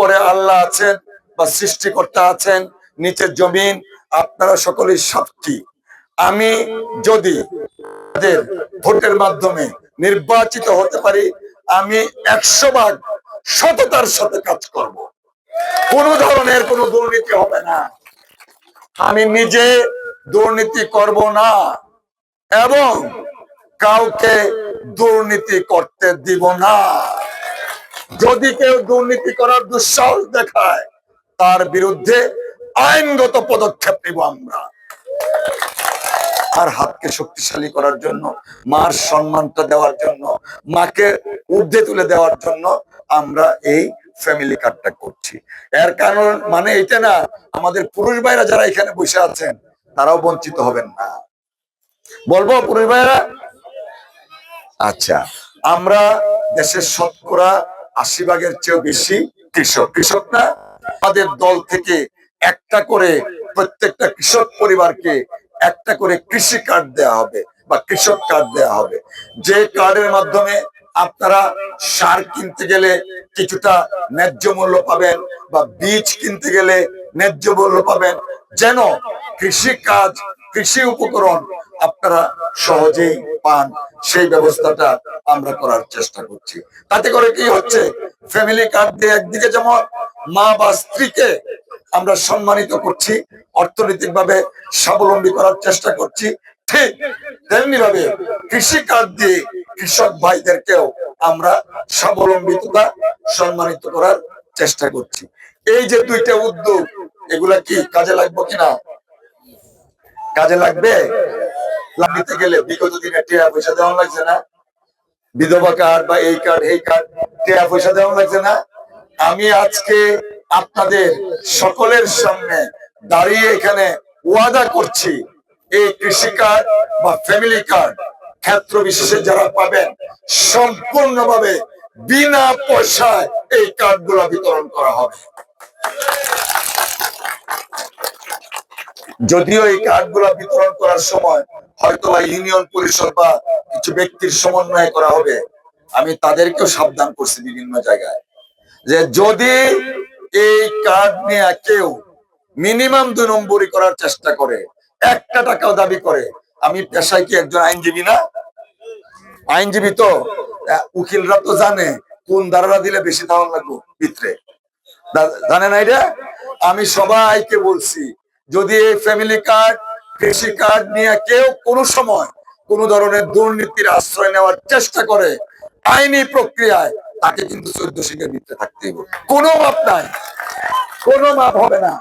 উপরে আল্লাহ আছেন বা সৃষ্টিকর্তা আছেন, নিচে জমিন, আপনারা সকলেই সাক্ষী। আমি যদি ভোটের মাধ্যমে নির্বাচিত হতে পারি, আমি 100 ভাগ সততার সাথে কাজ করব। কোন ধরনের কোনো দুর্নীতি হবে না, আমি নিজে দুর্নীতি করব না এবং কাউকে দুর্নীতি করতে দিব না। যদি কেউ দুর্নীতি করার দুঃসাহস দেখায়, তার বিরুদ্ধে আইনগত পদক্ষেপ নিব আমরা। আর হাতকে শক্তিশালী করার জন্য, মার সম্মানটা দেওয়ার জন্য, মাকে ঊর্ধ্বে তুলে দেওয়ার জন্য আমরা এই ফ্যামিলি কার্ডটা করছি। এর কারণ মানে এটা না, আমাদের পুরুষ ভাইরা যারা এখানে বসে আছেন তারাও বঞ্চিত হবেন না। বলবো পুরুষ ভাইরা? আচ্ছা, আমরা দেশের শতকরা 80 ভাগের চেয়েও বেশি কৃষক। কৃষক না, আমাদের দল থেকে একটা করে প্রত্যেকটা কৃষক পরিবারকে একটা করে কৃষি কার্ড দেওয়া হবে বা কৃষক কার্ড দেওয়া হবে, যে কার্ডের মাধ্যমে আপনারা সার কিনতে গেলে কিছুটা ন্যায্য মূল্য পাবেন বা বীজ কিনতে গেলে ন্যায্য মূল্য পাবেন, যেন কৃষি কাজ, কৃষি উপকরণ আপনারা সহজেই পান, সেই ব্যবস্থাটা আমরা করার চেষ্টা করছি। তাতে করে কি হচ্ছে, ফ্যামিলি কার্ড দিয়ে একদিকে যেমন মা বা স্ত্রীকে আমরা সম্মানিত করছি, অর্থনৈতিক ভাবে স্বাবলম্বী করার চেষ্টা করছি, ঠিক তেমনি ভাবে কৃষি কার্ড দিয়ে কৃষক ভাইদেরকেও আমরা স্বাবলম্বিতা সম্মানিত করার চেষ্টা করছি। এই যে দুইটা উদ্যোগ, এগুলা কি কাজে লাগবে কিনা? কাজে লাগবে। লাগিতে গেলে বিগত দিনে টাকা পয়সা দেওয়া লাগছে না, বিধবা কার্ড বা এই কার্ড এই কার্ড, টাকা পয়সা দেওয়া লাগছে না। আমি আজকে আপনাদের সকলের সামনে দাঁড়িয়ে এখানে ওয়াদা করছি, এই কৃষি কার্ড বা ফ্যামিলি কার্ড ক্ষেত্র বিশেষে যারা পাবেন, সম্পূর্ণভাবে বিনা পয়সায় এই কার্ড গুলা বিতরণ করা হবে। যদিও এই কার্ড গুলা বিতরণ করার সময় হয়তো ইউনিয়ন পরিষদ বা কিছু ব্যক্তির সমন্বয়ে করা হবে, আমি তাদেরকেও সাবধান করছি বিভিন্ন জায়গায়, যে যদি এই কার্ড নিয়ে কেউ মিনিমাম 2 নম্বরই করার চেষ্টা করে, 1 টাকাও দাবি করে, আমি পেশায় কি একজন আইনজীবী না? আইনজীবী তো উকিলরা তো জানে কোন ধারা দিলে বেশি দেওয়া লাগবে ভিতরে, জানে না এটা? আমি সবাইকে বলছি, যদি এই ফ্যামিলি কার্ড, কৃষি কার্ড নিয়ে কেউ কোনো সময় কোনো ধরনের দুর্নীতির আশ্রয় নেওয়ার চেষ্টা করে, আইনি প্রক্রিয়ায় তাকে কিন্তু 14 শিখের ভিতরে থাকতে হবে। কোনো মাপ নাই, কোনো মাপ হবে না।